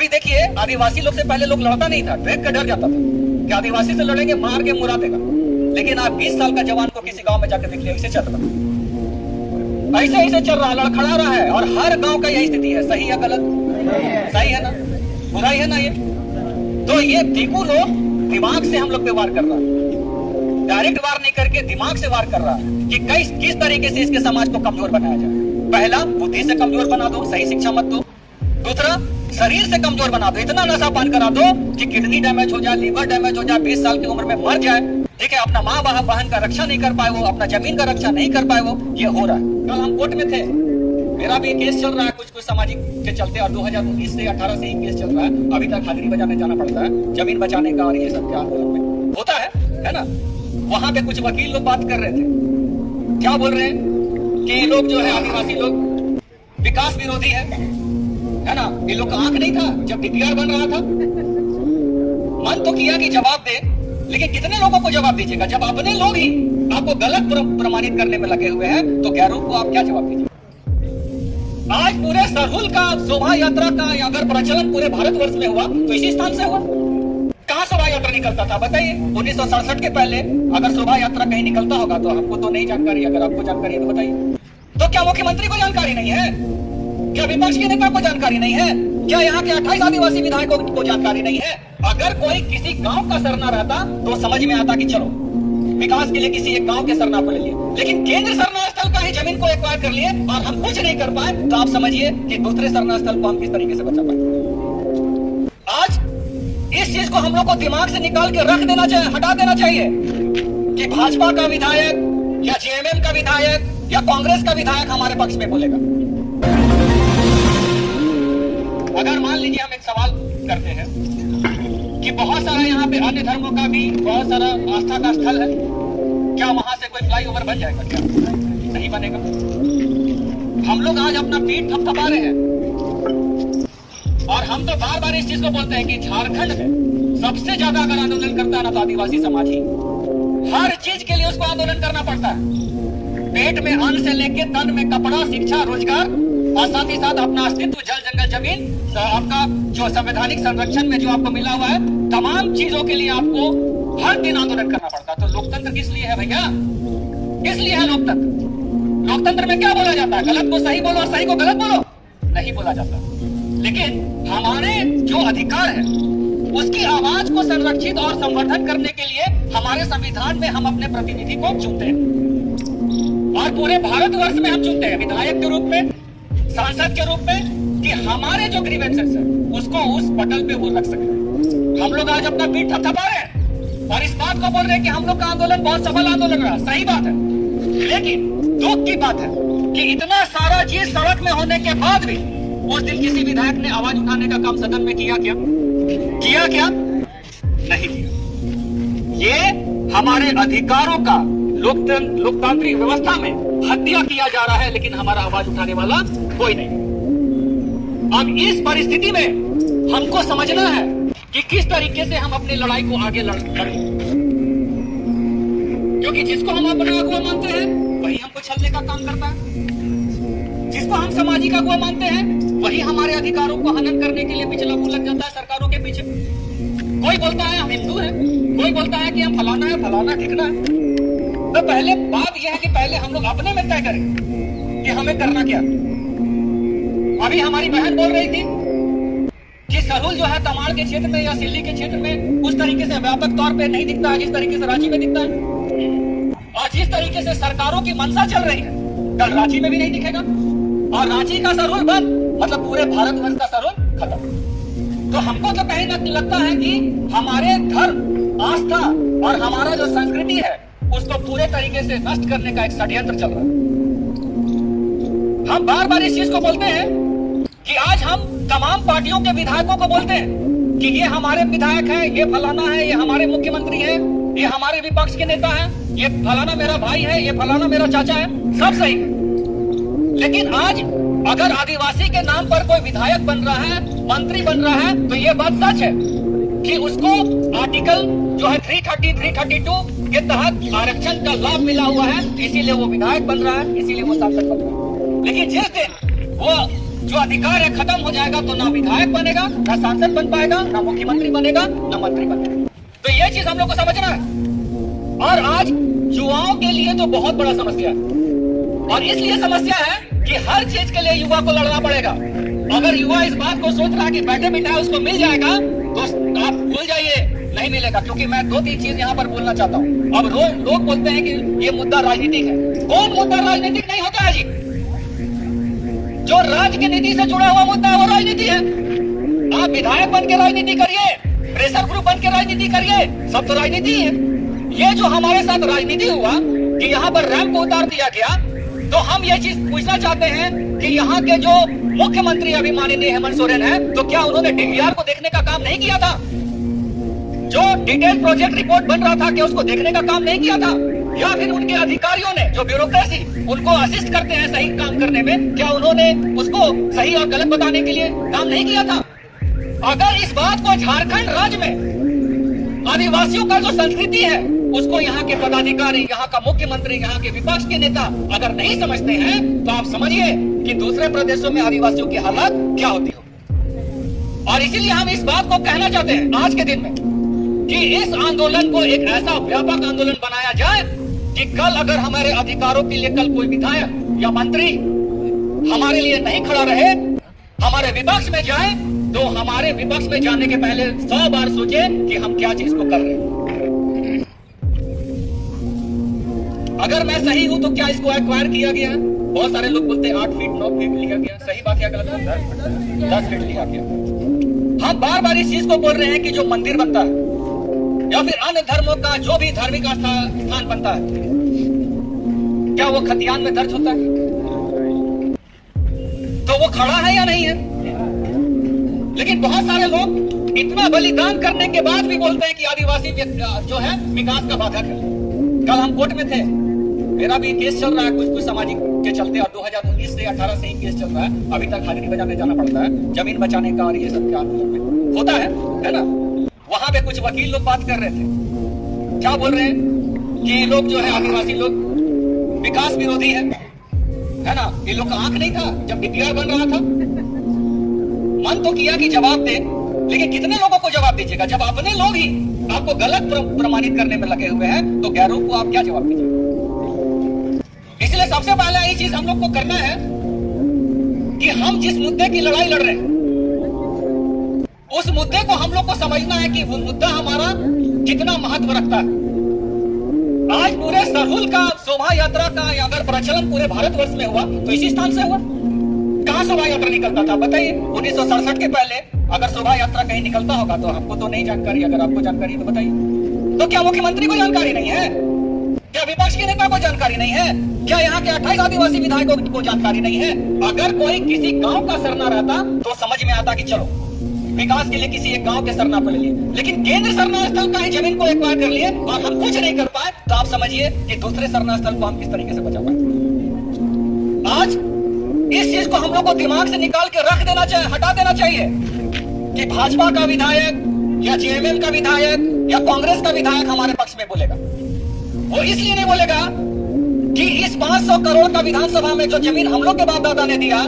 अभी देखिए, आदिवासी लोग से पहले लोग लड़ता नहीं था, देख कर डर जाता था कि आदिवासी से लड़ेंगे मार के मुरा देगा। लेकिन आप 20 साल का जवान को किसी गांव में जाकर देखिए, ऐसे चल रहा, ऐसे चल रहा, लड़खड़ा रहा है। और हर गांव का यही स्थिति है। सही है गलत? सही है ना? बुराई है ना ये? तो ये दीकू लोग दिमाग से हम लोग पे वार कर रहा है, डायरेक्ट वार नहीं करके दिमाग से वार कर रहा है कि किस तरीके से इसके समाज को कमजोर बनाया जाए। पहला, बुद्धि से कमजोर बना दो, सही शिक्षा मत दो। दूसरा, शरीर से कमजोर बना दो, इतना नशा पान करा दो कि किडनी डैमेज हो जाए, लीवर डैमेज हो जाए, 20 साल की उम्र में मर जाए। ठीक है, अपना माँ बहन का रक्षा नहीं कर पाए वो, अपना जमीन का रक्षा नहीं कर पाए वो, ये हो रहा है। कल हम कोर्ट में थे, मेरा भी केस चल रहा है कुछ सामाजिक के चलते, और 2019 से 18 से ही केस चल रहा है। अभी तक हाजिरी बजाने जाना पड़ता है जमीन बचाने का, और ये सब आंदोलन में होता है ना। वहां पे कुछ वकील लोग बात कर रहे थे, क्या बोल रहे हैं कि ये लोग जो है आदिवासी लोग विकास विरोधी है ना। ये लोग का आंख नहीं था जब डीपीआर बन रहा था? मन तो किया कि जवाब दे, लेकिन कितने लोगों को जवाब दीजिएगा जब अपने लोग ही आपको गलत प्रमाणित करने में लगे हुए हैं, तो गैरों को आप क्या जवाब दीजिए? आज पूरे सरहुल का शोभा यात्रा का अगर प्रचलन पूरे भारतवर्ष में हुआ तो इसी स्थान से हुआ। कहाँ शोभा यात्रा निकलता था बताइए? 1967 के पहले अगर शोभा यात्रा कहीं निकलता होगा तो हमको तो नहीं जानकारी, अगर आपको जानकारी है तो बताइए। तो क्या मुख्यमंत्री को जानकारी नहीं है? क्या विपक्ष के नेता को जानकारी नहीं है? क्या यहाँ के 28 आदिवासी विधायकों को जानकारी नहीं है? अगर कोई किसी गांव का सरना रहता तो समझ में आता कि चलो विकास के लिए किसी एक गांव के सरना को ले लिए, लेकिन केंद्र सरना स्थल का ही जमीन को एक्वायर कर लिए और हम कुछ नहीं कर पाए, तो आप समझिए कि दूसरे सरना स्थल को हम किस तरीके से बचा पाए। आज इस चीज को हम लोग को दिमाग से निकाल के रख देना चाहिए, हटा देना चाहिए कि भाजपा का विधायक या जेएमएम का विधायक या कांग्रेस का विधायक हमारे पक्ष में बोलेगा। अगर मान लीजिए हम एक सवाल करते हैं कि बहुत सारा यहाँ पे अन्य धर्मों का भी बहुत सारा आस्था का स्थल है, क्या वहां से कोई फ्लाईओवर बन जाएगा? क्या नहीं बनेगा? हम लोग आज अपना पीठ थपथपा रहे हैं, और हम तो बार बार इस चीज को बोलते हैं कि झारखंड में सबसे ज्यादा अगर आंदोलन करता है ना तो आदिवासी समाज ही। हर चीज के लिए उसको आंदोलन करना पड़ता है, पेट में अन्न से लेके तन में कपड़ा, शिक्षा, रोजगार, और साथ ही साथ अपना अस्तित्व, जल जंगल जमीन, आपका जो संवैधानिक संरक्षण में जो आपको मिला हुआ है, तमाम चीजों के लिए आपको हर दिन आंदोलन करना पड़ता है। तो लोकतंत्र किस लिए है भैया? किस लिए है लोकतंत्र? लोकतंत्र में क्या बोला जाता है? गलत को सही बोलो और सही को गलत बोलो? नहीं बोला जाता। लेकिन हमारे जो अधिकार है उसकी आवाज को संरक्षित और संवर्धन करने के लिए हमारे संविधान में हम अपने प्रतिनिधि को चुनते हैं, और पूरे भारतवर्ष में हम चुनते हैं विधायक के रूप में, सांसद के रूप में, कि हमारे जो ग्रीवेंसेस है उसको उस पटल पे वो रख सके। हम लोग आज अपना पीठ थपथपा रहे हैं और इस बात को बोल रहे हैं कि हम लोग का आंदोलन बहुत सफल आंदोलन रहा। सही बात है, लेकिन दुख की बात है कि इतना सारा चीज सड़क में होने के बाद भी उस दिन किसी विधायक ने आवाज उठाने का काम सदन में किया क्या? किया क्या? नहीं किया। ये हमारे अधिकारों का लोकतांत्रिक व्यवस्था में हत्या किया जा रहा है, लेकिन हमारा आवाज उठाने वाला कोई नहीं। अब इस परिस्थिति में हमको समझना है कि किस तरीके से हम अपनी लड़ाई को आगे लड़ें, क्योंकि जिसको हम अपना अगुआ मानते हैं वही हमको छलने का काम करता है, जिसको हम सामाजिक अगुआ मानते हैं वही हमारे अधिकारों को हनन करने के लिए पिछला मुंह लग जाता है सरकारों के पीछे। कोई बोलता है हम हिंदू हैं, कोई बोलता है कि हम फलाना है, फलाना ठिकना है। तो पहले बात यह है कि पहले हम लोग अपने में तय करें कि हमें करना क्या। अभी हमारी बहन बोल रही थी कि सरहुल जो है तमाड़ के क्षेत्र में या सिल्ली के क्षेत्र में उस तरीके से व्यापक तौर पे नहीं दिखता है जिस तरीके से रांची में दिखता है, और जिस तरीके से सरकारों की मंशा चल रही है कल रांची में भी नहीं दिखेगा, और रांची का सरहुल बंद मतलब पूरे भारतवर्ष का सरहुल खत्म। तो हमको तो कहीं ना लगता है कि हमारे धर्म, आस्था और हमारा जो संस्कृति है उसको पूरे तरीके से नष्ट करने का एक षड्यंत्र चल रहा है। हम बार बार इस चीज को बोलते हैं कि आज हम तमाम पार्टियों के विधायकों को बोलते हैं कि ये हमारे विधायक हैं, ये फलाना है, ये हमारे मुख्यमंत्री हैं, ये हमारे विपक्ष के नेता हैं, ये फलाना मेरा भाई है, ये फलाना मेरा चाचा है, सब सही है। लेकिन आज अगर आदिवासी के नाम पर कोई विधायक बन रहा है, मंत्री बन रहा है, तो ये बात सच है कि उसको आर्टिकल जो है 330, 332 के तहत आरक्षण का लाभ मिला हुआ है, इसीलिए वो विधायक बन रहा है, इसीलिए वो सांसद बन रहा है। लेकिन जिस दिन वो जो अधिकार है खत्म हो जाएगा तो ना विधायक बनेगा, ना सांसद बन पाएगा, ना मुख्यमंत्री बनेगा, ना मंत्री बनेगा। तो ये चीज हम लोग को समझना है। और आज युवाओं के लिए तो बहुत बड़ा समस्या है, और इसलिए समस्या है कि हर चीज के लिए युवा को लड़ना पड़ेगा। अगर युवा इस बात को सोच रहा है कि बैठे बिठाए उसको मिल जाएगा, तो आप भूल जाइए, नहीं मिलेगा। क्योंकि मैं 2-3 चीज यहाँ पर बोलना चाहता हूँ। अब लोग बोलते हैं कि ये मुद्दा राजनीतिक है। कौन मुद्दा राजनीतिक नहीं होता है जी? जो राज्य की नीति से जुड़ा हुआ मुद्दा है वो राजनीति है। आप विधायक बन के राजनीति करिए, प्रेशर ग्रुप बन के राजनीति करिए, सब तो राजनीति है। ये जो हमारे साथ राजनीति हुआ कि यहाँ पर रैंप को उतार दिया गया, तो हम ये चीज पूछना चाहते हैं कि यहाँ के जो मुख्यमंत्री अभी माननीय हेमंत सोरेन है, तो क्या उन्होंने डीपीआर को देखने का काम नहीं किया था? जो डिटेल प्रोजेक्ट रिपोर्ट बन रहा था, क्या उसको देखने का काम नहीं किया था? या फिर उनके अधिकारियों ने, जो ब्यूरोक्रेसी उनको असिस्ट करते हैं सही काम करने में, क्या उन्होंने उसको सही और गलत बताने के लिए काम नहीं किया था? अगर इस बात को झारखंड राज्य में आदिवासियों का जो संस्कृति है उसको यहाँ के पदाधिकारी, यहाँ का मुख्यमंत्री, यहाँ के विपक्ष के नेता अगर नहीं समझते हैं, तो आप समझिए कि दूसरे प्रदेशों में आदिवासियों की हालत क्या होती हो। और इसीलिए हम इस बात को कहना चाहते हैं आज के दिन में कि इस आंदोलन को एक ऐसा व्यापक आंदोलन बनाया जाए कि कल अगर हमारे अधिकारों के लिए कल कोई विधायक या मंत्री हमारे लिए नहीं खड़ा रहे, हमारे विपक्ष में जाए, तो हमारे विपक्ष में जाने के पहले 100 बार सोचे कि हम क्या चीज को कर रहे हैं। अगर मैं सही हूं तो क्या इसको एक्वायर किया गया? बहुत सारे लोग बोलते हैं 8 फीट 9 फीट लिया गया। सही बात है, गलत है? 10 फीट लिया गया। हम बार बार इस चीज को बोल रहे हैं कि जो मंदिर बनता है या फिर अन्य धर्मों का जो भी धार्मिक स्थान बनता है, क्या वो खतियान में दर्ज होता है? तो वो खड़ा है या नहीं है? लेकिन बहुत सारे लोग इतना बलिदान करने के बाद भी बोलते हैं कि आदिवासी जो है विकास का बाधक है। कल हम कोर्ट में थे, मेरा भी केस चल रहा है कुछ सामाजिक के चलते, और 2019 से 18 से ही केस चल रहा है। अभी तक हाजिरी बजाने जाना पड़ता है, जमीन बचाने का और ये सब क्या होता है ना। वहां पे कुछ वकील लोग बात कर रहे थे, क्या बोल रहे हैं कि ये लोग जो है आदिवासी लोग विकास विरोधी है ना। ये लोग का आंख नहीं था जब डीपीआर बन रहा था? मन तो किया कि जवाब दे, लेकिन कितने लोगों को जवाब दीजिएगा? जब अपने लोग ही आपको गलत प्रमाणित करने में लगे हुए हैं, तो गैरों को आप क्या जवाब दीजिएगा? इसलिए सबसे पहले ये चीज हम लोग को करना है कि हम जिस मुद्दे की लड़ाई लड़ रहे हैं, उस मुद्दे को हम लोग को समझना है कि वो मुद्दा हमारा कितना महत्व रखता है। आज पूरे सरहुल का शोभा यात्रा का अगर प्रचलन पूरे भारतवर्ष में हुआ तो इसी स्थान से हुआ। कहां शोभा यात्रा निकलता था बताइए? 1967 के पहले अगर शोभा यात्रा कहीं निकलता होगा तो हमको तो नहीं जानकारी, अगर आपको जानकारी तो बताइए। तो क्या मुख्यमंत्री को जानकारी नहीं है? क्या विपक्ष के नेता को जानकारी नहीं है? क्या यहाँ के 28 आदिवासी विधायकों को जानकारी नहीं है? अगर कोई किसी गांव का सरना रहता तो समझ में आता कि चलो विकास के लिए किसी एक गांव के सरना पर ले लिए, लेकिन केंद्र सरना स्थल का ही जमीन को एक्वायर कर लिए और हम कुछ नहीं कर पाए, तो आप समझिए कि दूसरे सरना स्थल को हम किस तरीके से बचा पाए। आज इस चीज को हम लोग को दिमाग से निकाल के रख देना चाहिए, हटा देना चाहिए कि भाजपा का विधायक या जेएमएम का विधायक या कांग्रेस का विधायक हमारे पक्ष में बोलेगा। वो इसलिए नहीं बोलेगा कि इस 500 करोड़ का विधानसभा में जो जमीन हम लोग के बाप दादा ने दिया,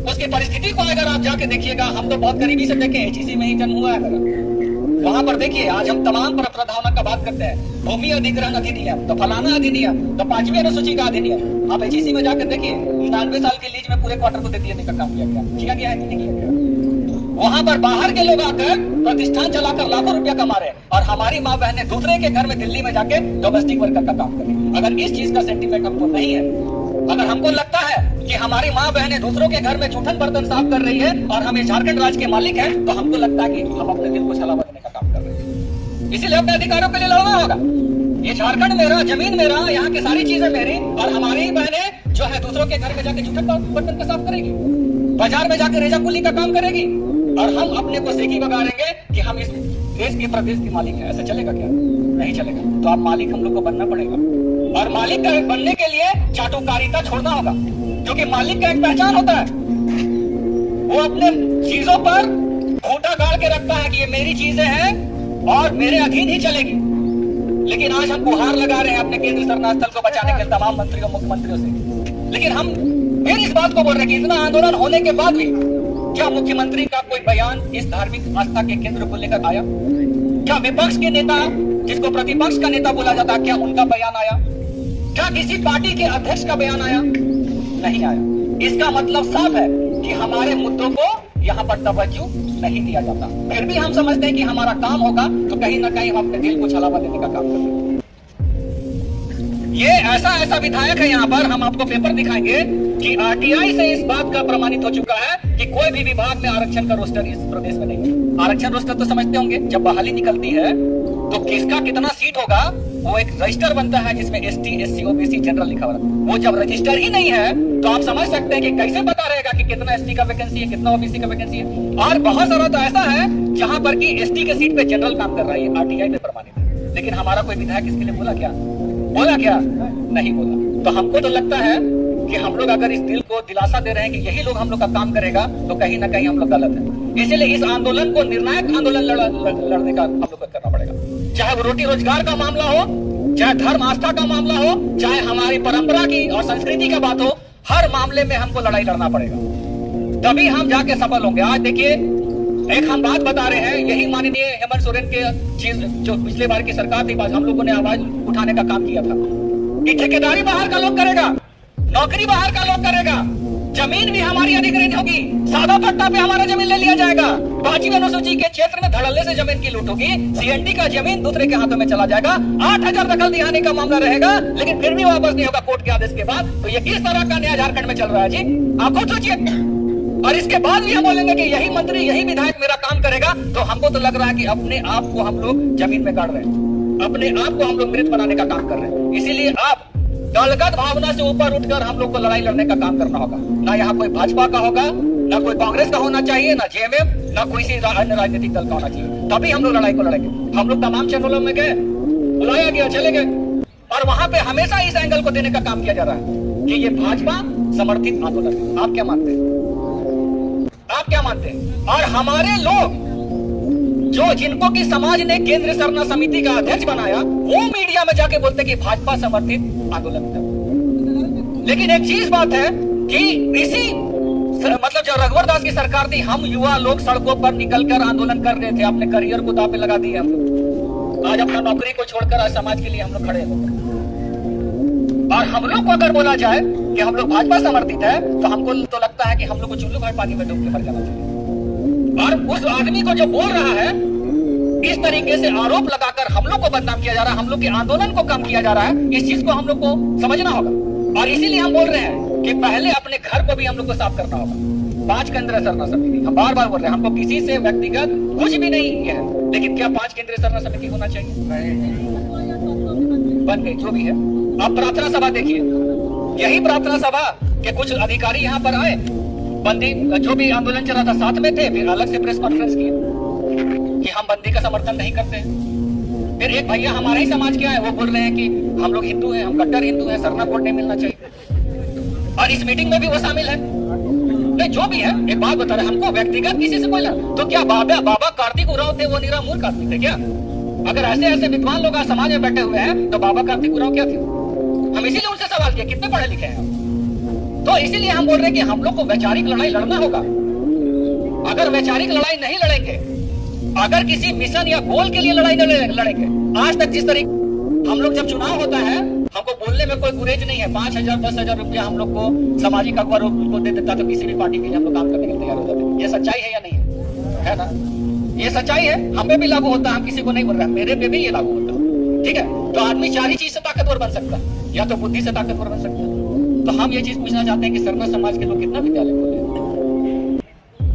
उसकी परिस्थिति को अगर आप जाके देखिएगा, हम तो बहुत गरीबी से देखे, एचईसी में ही जन्म हुआ है मेरा। वहां पर देखिए, आज हम तमाम प्रधानों का बात करते हैं, भूमि अधिग्रहण अधिनियम, तो फलाना अधिनियम, तो 5वीं अनुसूची का अधिनियम। आप एचईसी में जाकर देखिए, 99 साल के लीज में पूरे क्वार्टर को दे देने का काम किया गया है कि नहीं किया गया? वहां पर बाहर के लोग आकर प्रतिष्ठान चलाकर लाखों रुपया कमा रहे हैं, और हमारी माँ बहनें दूसरे के घर में दिल्ली में जाके डोमेस्टिक वर्कर का काम करें। अगर इस चीज का सेंटीमेंट हमको नहीं है, अगर हमको लगता है कि हमारी माँ बहनें दूसरों के घर में जूठन बर्तन साफ कर रही है और हम झारखंड राज्य के मालिक हैं, तो हमको लगता है कि हम अपने दिल को छलावा देने का काम कर रहे हैं। इसीलिए अपने अधिकारों के लिए लड़ना होगा। ये झारखंड मेरा, जमीन मेरा, यहाँ की सारी चीजें मेरी, और हमारी ही बहनें जो है दूसरों के घर में जाके जूठन बर्तन का साफ करेगी, बाजार में जाकर रेजा कुली का काम करेगी, और हम अपने को सेकी बगाड़ेंगे कि हम इस देश के प्रदेश के मालिक हैं। ऐसा चलेगा क्या? नहीं चलेगा। तो आप मालिक हम लोग को बनना पड़ेगा, और मालिक बनने के लिए चाटुकारिता छोड़ना होगा, क्योंकि मालिक का एक पहचान होता है, वो अपने चीजों पर खूंटा गाड़ के रखता है कि ये मेरी चीजें हैं और मेरे अधीन ही चलेगी। लेकिन आज हम गुहार लगा रहे हैं अपने केंद्र सरना स्थल को बचाने के तमाम मंत्रियों मुख्यमंत्रियों से, लेकिन हम फिर इस बात को बोल रहे कि इतना आंदोलन होने के बाद भी क्या मुख्यमंत्री का कोई बयान इस धार्मिक आस्था के केंद्र को लेकर आया? क्या विपक्ष के नेता, जिसको प्रतिपक्ष का नेता बोला जाता, क्या उनका बयान आया? क्या किसी पार्टी के अध्यक्ष का बयान आया? नहीं आया। इसका मतलब साफ है कि हमारे मुद्दों को यहाँ पर तवज्जो नहीं दिया जाता। फिर भी हम समझते हैं कि हमारा काम होगा तो कहीं ना कहीं हम अपने दिल को छलावा देने का काम करते हैं। ये ऐसा विधायक है यहाँ पर, हम आपको पेपर दिखाएंगे कि आरटीआई से इस बात का प्रमाणित हो चुका है कि कोई भी विभाग में आरक्षण का रोस्टर इस प्रदेश में नहीं है। आरक्षण रोस्टर तो समझते होंगे, जब बहाली निकलती है तो किसका कितना सीट होगा वो एक रजिस्टर बनता है जिसमें एसटी, एससी, ओबीसी, जनरल लिखा हुआ है। वो जब रजिस्टर ही नहीं है तो आप समझ सकते हैं कि कैसे पता रहेगा कि कितना एसटी का वैकेंसी है, कितना ओबीसी का वैकेंसी है। और बहुत सारा तो ऐसा है जहां पर कि एसटी के सीट पे जनरल काम कर रहा है, आरटीआई में प्रमाणित है। लेकिन हमारा कोई विधायक इसके लिए बोला क्या? नहीं बोला। तो हमको तो लगता है कि हम लोग अगर इस दिल को दिलासा दे रहे हैं कि यही लोग हम लोग का काम करेगा तो कहीं ना कहीं हम लोग गलत है। इसलिए इस आंदोलन को निर्णायक आंदोलन लड़ने का हम लोग को करना पड़ेगा। चाहे वो रोटी रोजगार का मामला हो, चाहे धर्म आस्था का मामला हो, चाहे हमारी परंपरा की और संस्कृति का बात हो, हर मामले में हमको लड़ाई लड़ना पड़ेगा, तभी हम जाके सफल होंगे। आज देखिए, एक हम बात बता रहे हैं, यही माननीय हेमंत सोरेन के चीज जो पिछले बार की सरकार थी, हम लोगों ने आवाज उठाने का काम किया था कि ठेकेदारी बाहर का लोग करेगा, नौकरी बाहर का लोग करेगा, जमीन भी हमारी अधिग्रहण होगी, सादा पट्टा पे हमारा जमीन ले लिया जाएगा, 5वीं अनुसूची के क्षेत्र में धड़ल्ले से जमीन की लूट होगी, सीएनडी का जमीन दूसरे के हाथों में चला जाएगा, 8000 दखल दिहाने का मामला रहेगा, लेकिन फिर भी वापस नहीं होगा कोर्ट के आदेश के बाद। तो ये किस तरह का न्याय झारखंड में चल रहा है जी? आप खुद सोचिए। और इसके बाद भी हम बोलेंगे कि यही मंत्री, यही विधायक मेरा काम करेगा, तो हमको तो लग रहा है कि अपने आप को हम लोग जमीन में गाड़ रहे हैं, अपने आप को हम लोग मृत बनाने का काम कर रहे हैं। इसीलिए आप दलगत भावना से ऊपर उठकर हम लोग को लड़ाई लड़ने का काम करना होगा। ना यहाँ कोई भाजपा का होगा, ना कोई कांग्रेस का होना चाहिए, ना जेएमएम, ना कोई अन्य राजनीतिक दल का होना चाहिए, तभी हम लोग लड़ाई को लड़ेंगे। हम लोग तमाम चैनलों में गए, बुलाया गया, चले गए, और वहां पे हमेशा इस एंगल को देने का काम किया जा रहा है कि ये भाजपा समर्थित आंदोलन है। आप क्या मानते हैं? आप क्या मानते हैं? और हमारे लोग जो जिनको की समाज ने केंद्रीय सरना समिति का अध्यक्ष बनाया, वो मीडिया में जाके बोलते कि भाजपा समर्थित आंदोलन था। लेकिन एक चीज बात है कि इसी मतलब जो रघुवर दास की सरकार थी, हम युवा लोग सड़कों पर निकलकर आंदोलन कर रहे थे, अपने करियर को दांव पे लगा दिए हम लोग। आज अपना नौकरी को छोड़कर आज समाज के लिए हम लोग खड़े हैं। और हम लोग को अगर बोला जाए कि हम लोग भाजपा समर्थित है, तो हमको तो लगता है कि हम लोग को चुल्लू भाई पानी में डूब के मर जाना चाहिए। और उस आदमी को जो बोल रहा है, इस तरीके से आरोप लगाकर हम लोग को बदनाम किया जा रहा है, हम लोग के आंदोलन को कम किया जा रहा है, इस चीज को हम लोग को समझना होगा। और इसीलिए हम बोल रहे हैं कि पहले अपने घर को भी हम लोग को साफ करना होगा। 5 केंद्रीय सरना समिति, हम बार बार बोल रहे हैं, हमको किसी से व्यक्तिगत कुछ भी नहीं है, लेकिन क्या 5 केंद्रीय सरना समिति होना चाहिए? बन गई, जो भी है। अब प्रार्थना सभा देखिए, यही प्रार्थना सभा के कुछ अधिकारी यहाँ पर आए, बंदी जो भी आंदोलन चल रहा था साथ में थे, फिर अलग से प्रेस कॉन्फ्रेंस की कि हम बंदी का समर्थन नहीं करते हैं। फिर एक भैया हमारे ही समाज के आए, वो बोल रहे हैं कि हम लोग हिंदू हैं, हम कट्टर हिंदू हैं, सरना कोड नहीं मिलना चाहिए। और इस मीटिंग में भी वो शामिल है। नहीं, जो भी है, एक बात बता रहे, हमको व्यक्तिगत किसी से कोई तो क्या बाबा कार्तिक उरांव थे, वो निरा मूर्ख आदमी थे क्या? अगर ऐसे विद्वान लोग आज समाज में बैठे हुए हैं, तो बाबा कार्तिक उरांव क्या थे? हम इसीलिए उनसे सवाल किया, कितने पढ़े लिखे हैं? तो इसीलिए हम बोल रहे हैं कि हम लोग को वैचारिक लड़ाई लड़ना होगा। अगर वैचारिक लड़ाई नहीं लड़ेंगे, अगर किसी मिशन या गोल के लिए लड़ाई लड़ेंगे, आज तक जिस तरीके हम लोग जब चुनाव होता है, हमको बोलने में कोई गुरेज नहीं है, 5000 10,000 रुपया हम लोग को सामाजिक अखबार को दे देता, तो किसी भी पार्टी के लिए हम लोग काम करने के लिए तैयार हो जाते। ये सच्चाई है या नहीं है ना? ये सच्चाई है, हमें भी लागू होता है, हम किसी को नहीं बोल रहे, मेरे पे भी ये लागू होता है। ठीक है, तो आदमी 4 ही चीज से ताकतवर बन सकता है, या तो बुद्धि से ताकतवर बन सकता है। तो हम ये चीज पूछना चाहते हैं कि सरना समाज के लोग कितना विद्यालय खोले,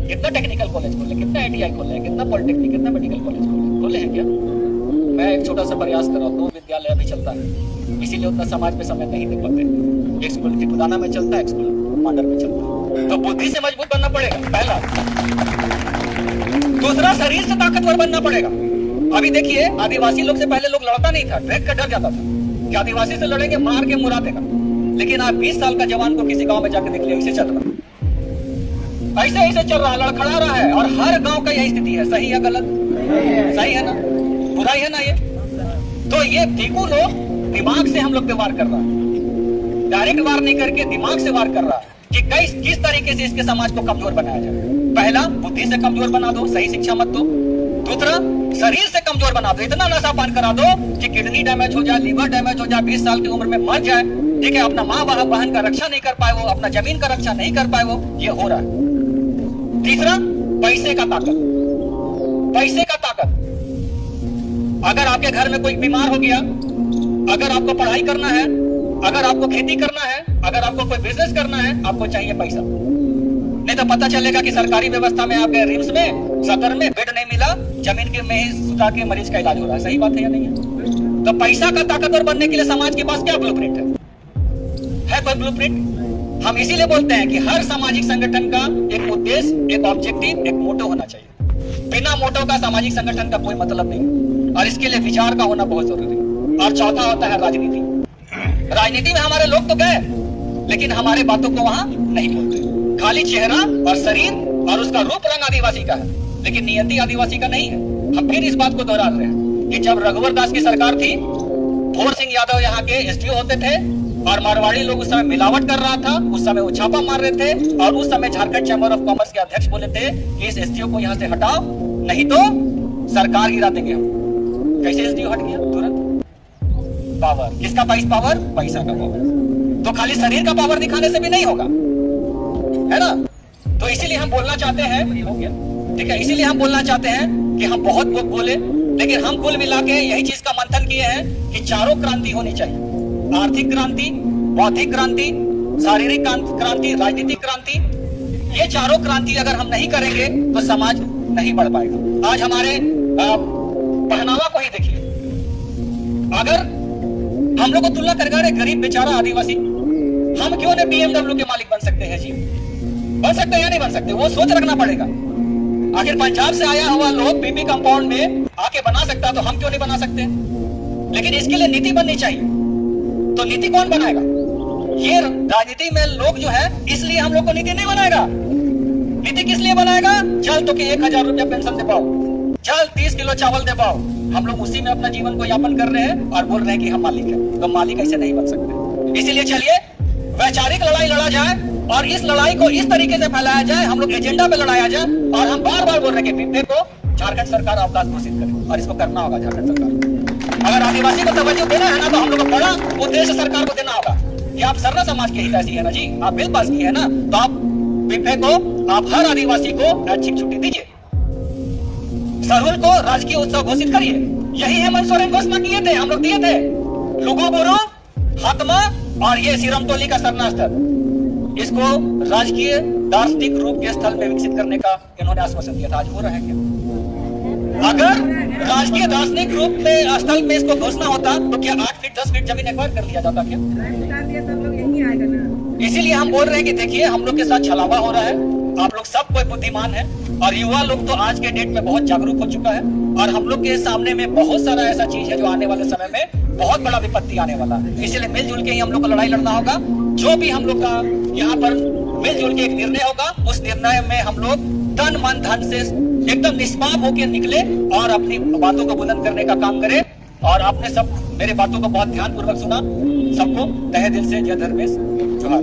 कितना टेक्निकल कॉलेज खोले, कितना आईटीआई खोले, कितना पॉलिटेक्निक, कितना मेडिकल कॉलेज खोले हैं क्या? मैं एक छोटा सा प्रयास कर रहा हूँ, 2 विद्यालय अभी चलता है, इसीलिए उतना समाज में समय नहीं दे पाते। एक स्कूल त्रिपुराना में चलता है, एक स्कूल मांडर में चलता है। तो बुद्धि से मजबूत बनना पड़ेगा, पहला। दूसरा, शरीर से ताकतवर बनना पड़ेगा। अभी देखिए, आदिवासी लोग से पहले लोग लड़ता नहीं था, ट्रैक का डर जाता था कि आदिवासी से लड़ेंगे, मार के मुरा देगा। लेकिन आप 20 साल का जवान को किसी गांव में जाकर देख लिया, ऐसे चल रहा, ऐसे चल रहा, लड़खड़ा रहा है। और हर गांव का यही स्थिति है। सही है गलत? सही है ना? बुराई है ना ये? तो ये देखो, लोग दिमाग से हम लोग पे वार कर रहा है, डायरेक्ट वार नहीं करके दिमाग से वार कर रहा है कि किस तरीके से इसके समाज को कमजोर बनाया जाए। पहला, बुद्धि से कमजोर बना दो, सही शिक्षा मत दो। दूसरा, शरीर से कमजोर बना दो, इतना नशा पान करा दो कि किडनी डैमेज हो जाए, लीवर डैमेज हो जाए, 20 साल की उम्र में मर जाए। ठीक है, अपना माँ बहन का रक्षा नहीं कर पाए वो, अपना जमीन का रक्षा नहीं कर पाए वो, ये हो रहा है। तीसरा, पैसे का ताकत। पैसे का ताकत, अगर आपके घर में कोई बीमार हो गया, अगर आपको पढ़ाई करना है, अगर आपको खेती करना है, अगर आपको कोई बिजनेस करना है, आपको चाहिए पैसा। नहीं तो पता चलेगा कि सरकारी व्यवस्था में आपके रिम्स में, सदर में बेड नहीं मिला, जमीन के में ही सुता के मरीज का इलाज हो रहा है। सही बात है या नहीं है? तो पैसा का ताकतवर बनने के लिए समाज के पास क्या ब्लूप्रिंट है कोई ब्लूप्रिंट? हम इसीलिए बोलते हैं कि हर सामाजिक संगठन का एक उद्देश्य, एक ऑब्जेक्टिव, एक मोटो होना चाहिए। बिना मोटो का सामाजिक संगठन का कोई मतलब नहीं, और इसके लिए विचार का होना बहुत जरूरी है। और चौथा होता है राजनीति। राजनीति में हमारे लोग तो गए, लेकिन हमारे बातों को वहां नहीं बोलते। खाली चेहरा और शरीर और उसका रूप रंग आदिवासी का है, लेकिन नियति आदिवासी का नहीं है। हम फिर इस बात को दोहरा रहे हैं कि जब रघुवर दास की सरकार थी, भोर सिंह यादव यहाँ के एसडीओ होते थे, और मारवाड़ी लोग उस समय मिलावट कर रहा था, उस समय वो छापा मार रहे थे, और उस समय झारखंड चैम्बर ऑफ कॉमर्स के अध्यक्ष बोले थे कि इस एसडीओ को यहाँ से हटाओ, नहीं तो सरकार गिरा देंगे हम। कैसे एसडीओ हट गया? तुरंत। पावर, किसका पावर? पैसा का पावर। तो खाली शरीर का पावर दिखाने से भी नहीं होगा, है ना? तो इसीलिए हम बोलना चाहते हैं, हो गया ठीक है, इसीलिए हम बोलना चाहते हैं कि हम बहुत बोले, लेकिन हम कुल मिला के यही चीज का मंथन किए हैं कि चारों क्रांति होनी चाहिए। आर्थिक क्रांति, बौद्धिक क्रांति, शारीरिक क्रांति, राजनीतिक क्रांति। ये चारों क्रांति अगर हम नहीं करेंगे तो समाज नहीं बढ़ पाएगा। आज हमारे पहनावा को ही देखिए, अगर हम लोग को तुलना कर गरीब बेचारा आदिवासी, हम क्यों नहीं BMW के मालिक बन सकते हैं जी? बन सकते हैं या नहीं बन सकते? वो सोच रखना पड़ेगा। आखिर पंजाब से आया हुआ लोग बीबी कंपाउंड में आके बना सकता, तो हम क्यों नहीं बना सकते? लेकिन इसके लिए नीति बननी चाहिए। तो नीति कौन बनाएगा? ये राजनीति में लोग जो है, इसलिए हम लोग को नीति नहीं बनाएगा। नीति किस लिए बनाएगा? चल तो कि 1000 रुपया पेंशन दे पाओ, चल 30 किलो चावल दे पाओ। हम लोग उसी में अपना जीवन को यापन कर रहे हैं और बोल रहे हैं कि हम मालिक हैं। तो मालिक ऐसे नहीं बन सकते। इसीलिए चलिए वैचारिक लड़ाई लड़ा जाए, और इस लड़ाई को इस तरीके से फैलाया जाए, हम लोग एजेंडा पे लड़ाया जाए। और हम बार बार बोल रहे हैं कि बिब्बे को झारखंड सरकार अवकाश घोषित करे, और इसको करना होगा झारखंड सरकार। अगर आदिवासी को तवज्जो देना है ना, तो हम लोग को बड़ा उद्देश्य सरकार को देना होगा कि आप सर्व समाज के हितैषी है ना जी, आप बिल पास किए है ना, तो आप बिब्बे को, आप हर आदिवासी को ऐच्छिक छुट्टी दीजिए। सरहुल को राजकीय उत्सव घोषित करिए। यही हेमंत सोरेन घोषणा किए थे, हम लोग दिए थे। लुगुबुरु, हातमा और ये सिरमतोली का सरना स्थल, इसको राजकीय दार्शनिक रूप के स्थल में विकसित करने का इन्होंने आश्वासन दिया था। आज हो रहा है क्या? अगर राजकीय दार्शनिक रूप में स्थल में इसको घोषणा होता, तो क्या 8 फीट 10 फीट जमीन एक्वायर कर लिया जाता क्या? इसीलिए हम बोल रहे हैं कि देखिए, हम लोग के साथ छलावा हो रहा है। आप लोग सब कोई बुद्धिमान है, और युवा लोग तो आज के डेट में बहुत जागरूक हो चुका है, और हम लोग के सामने में बहुत सारा ऐसा चीज है जो आने वाले समय में बहुत बड़ा विपत्ति आने वाला है। इसलिए मिलजुल के ही हम लोग को लड़ाई लड़ना होगा। जो भी हम लोग का यहाँ पर मिलजुल के एक निर्णय होगा, उस निर्णय में हम लोग तन मन धन से एकदम निष्पाप होकर निकले और अपनी बातों को बुलंद करने का काम करें। और आपने सब मेरे बातों को बहुत ध्यानपूर्वक सुना। सबको तहे दिल से जय धर्मेश जोहार।